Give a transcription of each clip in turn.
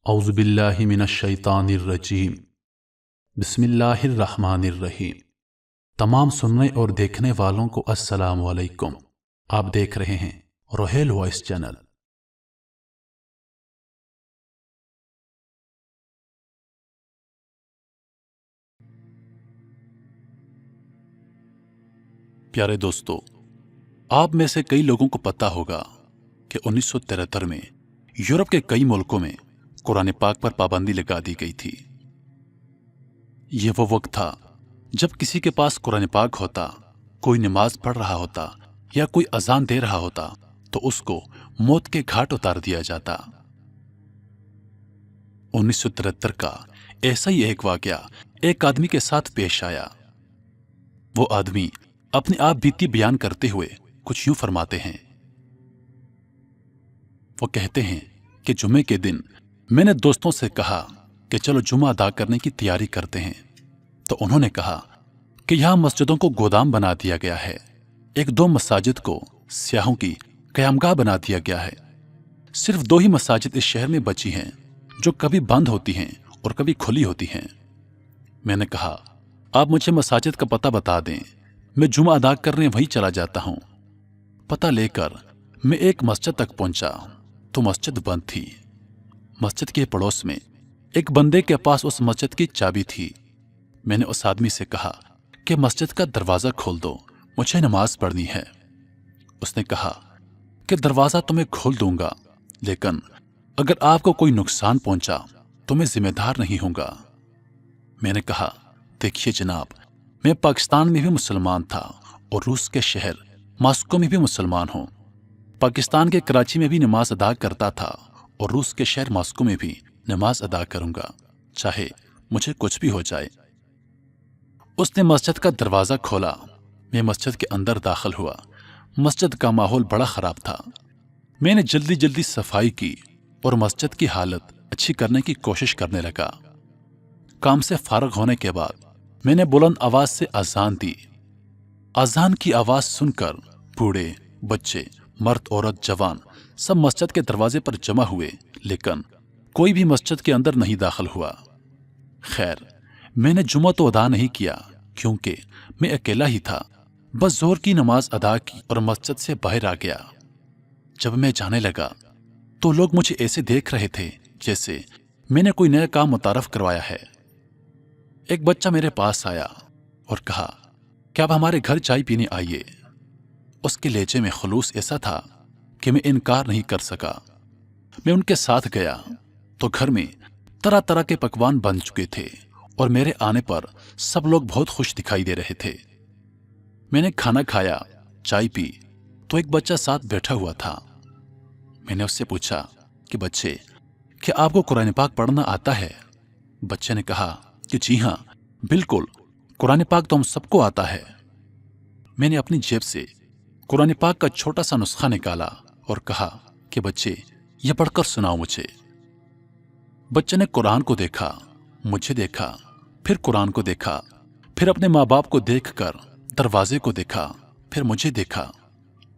اعوذ باللہ من الشیطان الرجیم بسم اللہ الرحمن الرحیم۔ تمام سننے اور دیکھنے والوں کو السلام علیکم۔ آپ دیکھ رہے ہیں روحیل وائس چینل۔ پیارے دوستو، آپ میں سے کئی لوگوں کو پتہ ہوگا کہ 1973 میں یورپ کے کئی ملکوں میں قرآن پاک پر پابندی لگا دی گئی تھی۔ یہ وہ وقت تھا جب کسی کے پاس قرآن پاک ہوتا، کوئی نماز پڑھ رہا ہوتا یا کوئی اذان دے رہا ہوتا تو اس کو موت کے گھاٹ اتار دیا جاتا۔ 1973 کا ایسا ہی ایک واقعہ ایک آدمی کے ساتھ پیش آیا۔ وہ آدمی اپنی آپ بیتی بیان کرتے ہوئے کچھ یوں فرماتے ہیں۔ وہ کہتے ہیں کہ جمعے کے دن میں نے دوستوں سے کہا کہ چلو جمعہ ادا کرنے کی تیاری کرتے ہیں، تو انہوں نے کہا کہ یہاں مسجدوں کو گودام بنا دیا گیا ہے، ایک دو مساجد کو سیاحوں کی قیامگاہ بنا دیا گیا ہے، صرف 2 ہی مساجد اس شہر میں بچی ہیں جو کبھی بند ہوتی ہیں اور کبھی کھلی ہوتی ہیں۔ میں نے کہا آپ مجھے مساجد کا پتہ بتا دیں، میں جمعہ ادا کرنے وہیں چلا جاتا ہوں۔ پتہ لے کر میں ایک مسجد تک پہنچا تو مسجد بند تھی۔ مسجد کے پڑوس میں ایک بندے کے پاس اس مسجد کی چابی تھی۔ میں نے اس آدمی سے کہا کہ مسجد کا دروازہ کھول دو، مجھے نماز پڑھنی ہے۔ اس نے کہا کہ دروازہ تو میں کھول دوں گا، لیکن اگر آپ کو کوئی نقصان پہنچا تو میں ذمہ دار نہیں ہوں گا۔ میں نے کہا دیکھیے جناب، میں پاکستان میں بھی مسلمان تھا اور روس کے شہر ماسکو میں بھی مسلمان ہوں۔ پاکستان کے کراچی میں بھی نماز ادا کرتا تھا اور روس کے شہر ماسکو میں بھی نماز ادا کروں گا، چاہے مجھے کچھ بھی ہو جائے۔ اس نے مسجد کا دروازہ کھولا، میں مسجد کے اندر داخل ہوا۔ مسجد کا ماحول بڑا خراب تھا۔ میں نے جلدی جلدی صفائی کی اور مسجد کی حالت اچھی کرنے کی کوشش کرنے لگا۔ کام سے فارغ ہونے کے بعد میں نے بلند آواز سے اذان دی۔ اذان کی آواز سن کر بوڑھے، بچے، مرد، عورت، جوان سب مسجد کے دروازے پر جمع ہوئے، لیکن کوئی بھی مسجد کے اندر نہیں داخل ہوا۔ خیر، میں نے جمعہ تو ادا نہیں کیا کیونکہ میں اکیلا ہی تھا۔ بس ظہر کی نماز ادا کی اور مسجد سے باہر آ گیا۔ جب میں جانے لگا تو لوگ مجھے ایسے دیکھ رہے تھے جیسے میں نے کوئی نیا کام متعارف کروایا ہے۔ ایک بچہ میرے پاس آیا اور کہا کہ آپ ہمارے گھر چائے پینے آئیے۔ اس کے لہجے میں خلوص ایسا تھا کہ میں انکار نہیں کر سکا۔ میں ان کے ساتھ گیا تو گھر میں طرح طرح کے پکوان بن چکے تھے اور میرے آنے پر سب لوگ بہت خوش دکھائی دے رہے تھے۔ میں نے کھانا کھایا، چائے پی تو ایک بچہ ساتھ بیٹھا ہوا تھا۔ میں نے اس سے پوچھا کہ بچے، کیا آپ کو قرآن پاک پڑھنا آتا ہے؟ بچے نے کہا کہ جی ہاں، بالکل، قرآن پاک تو ہم سب کو آتا ہے۔ میں نے اپنی جیب سے قرآن پاک کا چھوٹا سا نسخہ نکالا اور کہا کہ بچے یہ پڑھ کر سناؤ مجھے۔ بچے نے قرآن کو دیکھا، مجھے دیکھا، پھر قرآن کو دیکھا، پھر اپنے ماں باپ کو دیکھ کر دروازے کو دیکھا، پھر مجھے دیکھا۔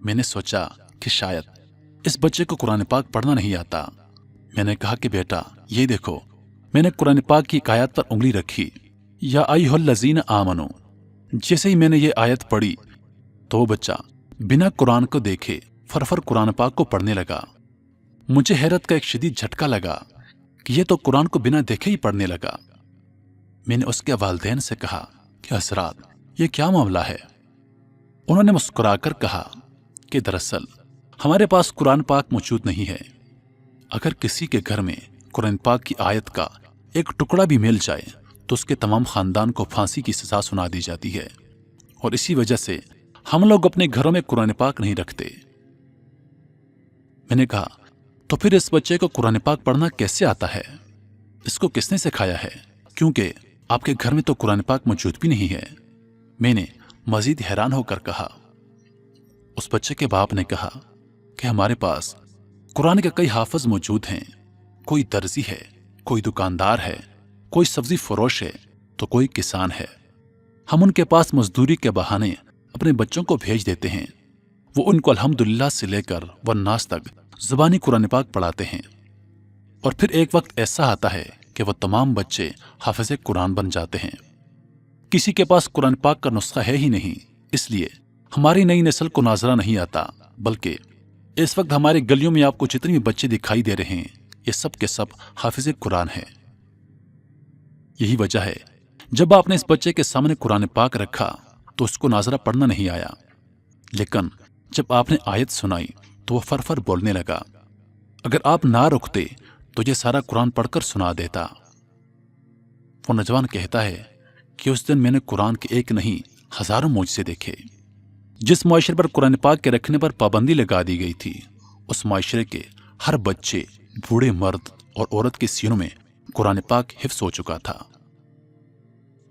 میں نے سوچا کہ شاید اس بچے کو قرآن پاک پڑھنا نہیں آتا۔ میں نے کہا کہ بیٹا یہ دیکھو۔ میں نے قرآن پاک کی ایک آیت پر انگلی رکھی، یا ایھا الذین آمنو۔ جیسے ہی میں نے یہ آیت پڑھی تو وہ بچہ بنا قرآن کو دیکھے فرفر قرآن پاک کو پڑھنے لگا۔ مجھے حیرت کا ایک شدید جھٹکا لگا کہ یہ تو قرآن کو بنا دیکھے ہی پڑھنے لگا۔ میں نے اس کے والدین سے کہا کہ حضرات یہ کیا معاملہ ہے؟ انہوں نے مسکرا کر کہا کہ دراصل ہمارے پاس قرآن پاک موجود نہیں ہے۔ اگر کسی کے گھر میں قرآن پاک کی آیت کا ایک ٹکڑا بھی مل جائے تو اس کے تمام خاندان کو پھانسی کی سزا سنا دی جاتی ہے، اور اسی وجہ سے ہم لوگ اپنے گھروں میں قرآن پاک نہیں رکھتے۔ میں نے کہا تو پھر اس بچے کو قرآن پاک پڑھنا کیسے آتا ہے؟ اس کو کس نے سکھایا ہے؟ کیونکہ آپ کے گھر میں تو قرآن پاک موجود بھی نہیں ہے۔ میں نے مزید حیران ہو کر کہا۔ اس بچے کے باپ نے کہا کہ ہمارے پاس قرآن کے کئی حافظ موجود ہیں، کوئی درزی ہے، کوئی دکاندار ہے، کوئی سبزی فروش ہے تو کوئی کسان ہے۔ ہم ان کے پاس مزدوری کے بہانے اپنے بچوں کو بھیج دیتے ہیں، وہ ان کو الحمدللہ سے لے کر والناس تک زبانی قرآن پاک پڑھاتے ہیں۔ اور پھر ایک وقت ایسا آتا ہے کہ وہ تمام بچے حافظ قرآن بن جاتے ہیں۔ کسی کے پاس قرآن پاک کا نسخہ ہے ہی نہیں، اس لیے ہماری نئی نسل کو ناظرہ نہیں آتا، بلکہ اس وقت ہماری گلیوں میں آپ کو جتنے بھی بچے دکھائی دے رہے ہیں یہ سب کے سب حافظ قرآن ہیں۔ یہی وجہ ہے جب آپ نے اس بچے کے سامنے قرآن پاک رکھا تو اس کو ناظرہ پڑھنا نہیں آیا، لیکن جب آپ نے آیت سنائی تو وہ فر بولنے لگا۔ اگر آپ نہ رکتے تو یہ سارا قرآن پڑھ کر سنا دیتا۔ وہ نوجوان کہتا ہے کہ اس دن میں نے قرآن کے ایک نہیں ہزاروں معجزے دیکھے۔ جس معاشرے پر قرآن پاک کے رکھنے پر پابندی لگا دی گئی تھی، اس معاشرے کے ہر بچے، بوڑھے مرد اور عورت کے سینوں میں قرآن پاک حفظ ہو چکا تھا۔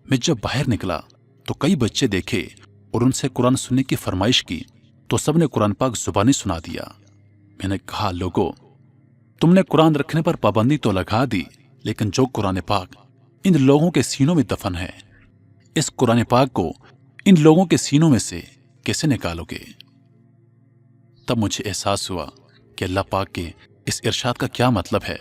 میں جب باہر نکلا تو کئی بچے دیکھے اور ان سے قرآن سننے کی فرمائش کی تو سب نے قرآن پاک زبانی سنا دیا۔ میں نے کہا، لوگو، تم نے قرآن رکھنے پر پابندی تو لگا دی، لیکن جو قرآن پاک ان لوگوں کے سینوں میں دفن ہے، اس قرآن پاک کو ان لوگوں کے سینوں میں سے کیسے نکالو گے؟ تب مجھے احساس ہوا کہ اللہ پاک کے اس ارشاد کا کیا مطلب ہے۔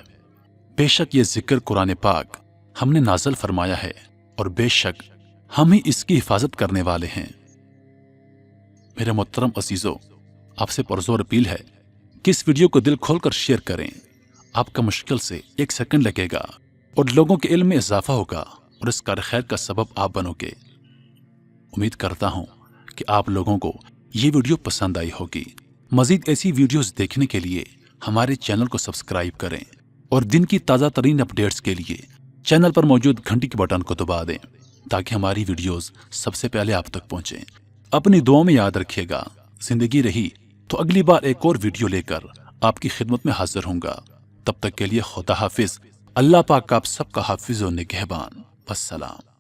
بے شک یہ ذکر قرآن پاک ہم نے نازل فرمایا ہے اور بے شک ہم ہی اس کی حفاظت کرنے والے ہیں۔ میرے محترم عزیزو، آپ سے پرزور اپیل ہے کہ اس ویڈیو کو دل کھول کر شیئر کریں۔ آپ کا مشکل سے 1 سیکنڈ لگے گا اور لوگوں کے علم میں اضافہ ہوگا اور اس کار خیر کا سبب آپ بنو گے۔ امید کرتا ہوں کہ آپ لوگوں کو یہ ویڈیو پسند آئی ہوگی۔ مزید ایسی ویڈیوز دیکھنے کے لیے ہمارے چینل کو سبسکرائب کریں اور دن کی تازہ ترین اپڈیٹس کے لیے چینل پر موجود گھنٹی کے بٹن کو دبا دیں تاکہ ہماری ویڈیوز سب سے پہلے آپ تک پہنچیں۔ اپنی دعاؤں میں یاد رکھیے گا، زندگی رہی تو اگلی بار ایک اور ویڈیو لے کر آپ کی خدمت میں حاضر ہوں گا۔ تب تک کے لیے خدا حافظ۔ اللہ پاک آپ سب کا حافظ و نگہبان۔ والسلام۔